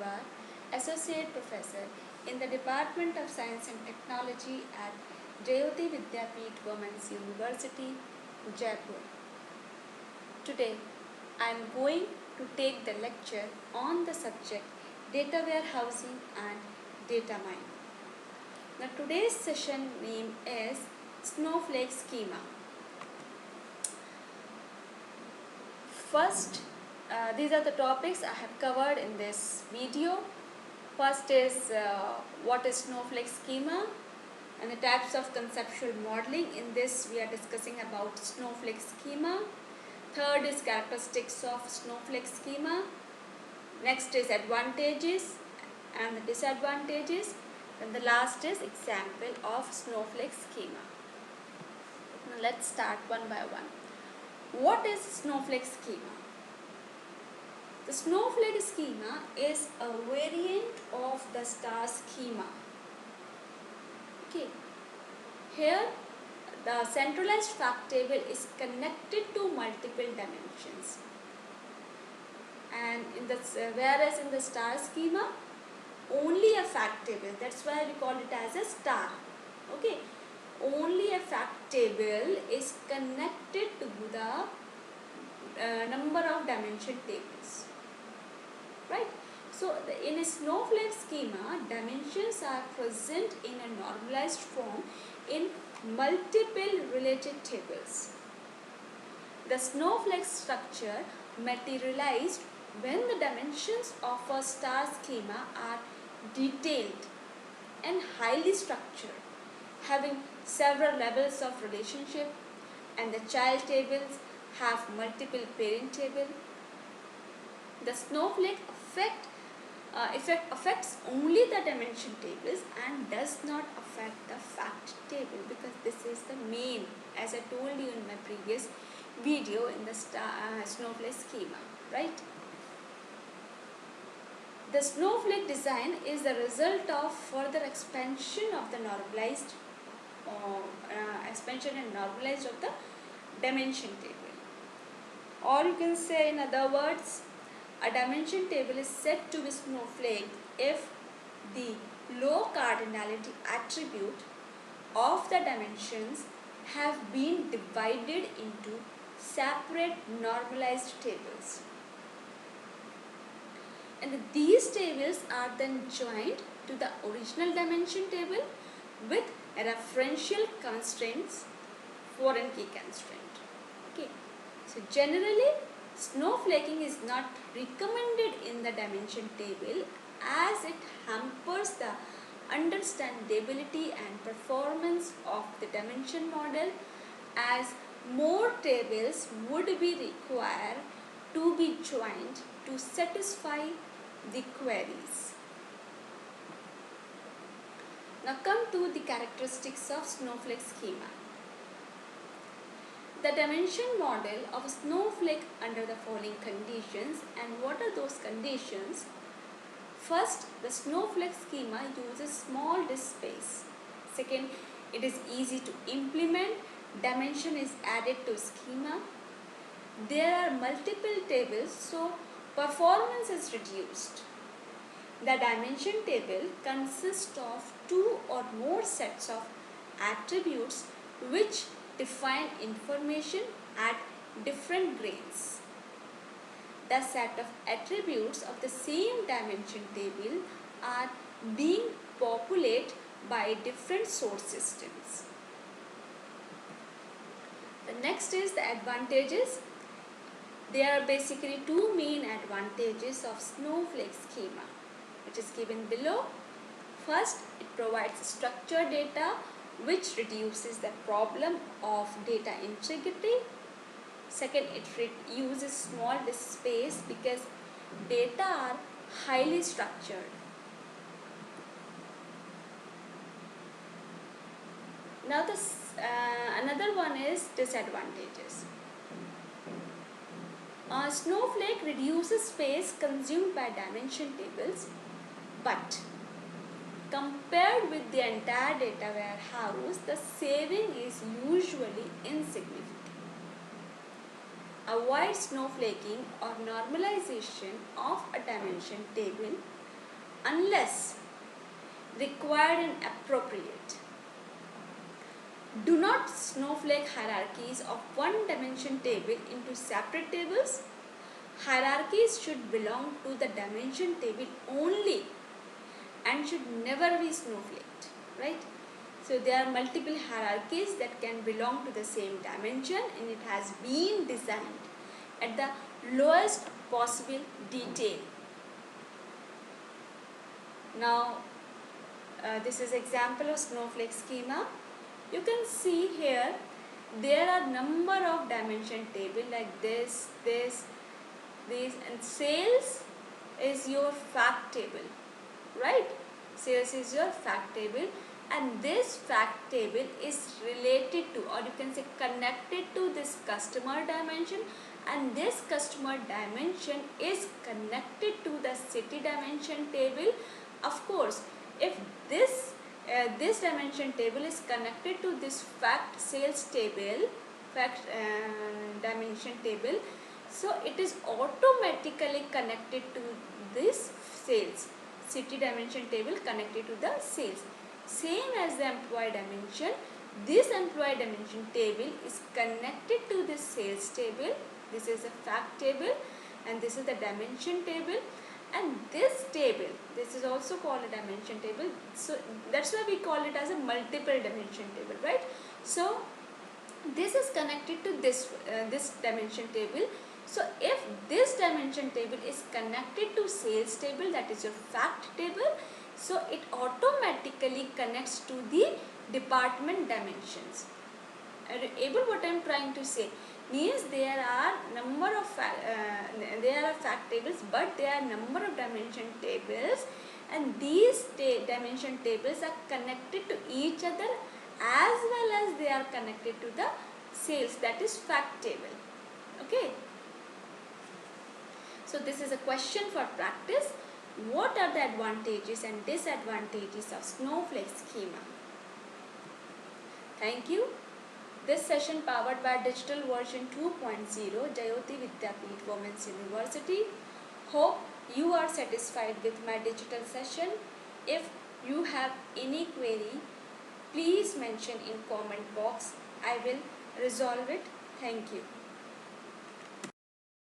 Ahirwar, Associate Professor in the Department of Science and Technology at Jayoti Vidyapeeth Women's University, Jaipur. Today, I am going to take the lecture on the subject data warehousing and data mining. Now, today's session name is Snowflake Schema. First, these are the topics I have covered in this video. First is what is Snowflake Schema and the types of conceptual modeling. In this we are discussing about Snowflake Schema. Third is characteristics of Snowflake Schema. Next is advantages and the disadvantages. And the last is example of Snowflake Schema. Now let's start one by one. What is Snowflake Schema? The Snowflake Schema is a variant of the star schema. Okay. Here the centralized fact table is connected to multiple dimensions, and in the whereas in the star schema only a fact table, that's why we call it as a star. Okay, only a fact table is connected to the number of dimension tables, right? So in a Snowflake schema, dimensions are present in a normalized form in multiple related tables. The Snowflake structure materialized when the dimensions of a star schema are detailed and highly structured, having several levels of relationship, and the child tables have multiple parent tables. The Snowflake effect affects only the dimension tables and does not affect the fact table, because this is the main, as I told you in my previous video, in the Snowflake schema, right? The Snowflake design is the result of further expansion of the normalized of the dimension table, or you can say in other words, a dimension table is said to be Snowflake if the low cardinality attribute of the dimensions have been divided into separate normalized tables, and these tables are then joined to the original dimension table with referential constraints, foreign key constraint. Okay, so generally snowflaking is not recommended in the dimension table as it hampers the understandability and performance of the dimension model, as more tables would be required to be joined to satisfy the queries. Now come to the characteristics of Snowflake schema. The dimension model of a snowflake under the following conditions. And what are those conditions? First, the Snowflake schema uses small disk space. Second, it is easy to implement. Dimension is added to schema. There are multiple tables, so performance is reduced. The dimension table consists of two or more sets of attributes which define information at different grades. The set of attributes of the same dimension table are being populated by different source systems. The next is the advantages. There are basically two main advantages of Snowflake schema, which is given below. First, it provides structured data which reduces the problem of data integrity. Second, it uses small disk space because data are highly structured. Now another one is disadvantages. Snowflake reduces space consumed by dimension tables, but compared with the entire data warehouse, the saving is usually insignificant. Avoid snowflaking or normalization of a dimension table unless required and appropriate. Do not snowflake hierarchies of one dimension table into separate tables. Hierarchies should belong to the dimension table only and should never be snowflaked, right? So there are multiple hierarchies that can belong to the same dimension, and it has been designed at the lowest possible detail. Now this is example of snowflake schema. You can see here there are number of dimension table like this, and sales is your fact table, right? Sales is your fact table, and this fact table is related to, or you can say connected to, this customer dimension, and this customer dimension is connected to the city dimension table. Of course, if this dimension table is connected to this fact sales table, dimension table, so it is automatically connected to this sales city dimension table, connected to the sales. Same as the employee dimension, this employee dimension table is connected to this sales table. This is a fact table and this is the dimension table, and this table, this is also called a dimension table. So that's why we call it as a multiple dimension table, right? So this is connected to this dimension table. So if this dimension table is connected to sales table, that is your fact table, so it automatically connects to the department dimensions. Are you able what I am trying to say? Means there are number of fact tables, but there are number of dimension tables, and these dimension tables are connected to each other as well as they are connected to the sales, that is fact table. Okay. So this is a question for practice. What are the advantages and disadvantages of snowflake schema? Thank you. This session powered by digital version 2.0 Jayoti Vidyapeeth Women's University. Hope you are satisfied with my digital session. If you have any query, please mention in comment box. I will resolve it. Thank you.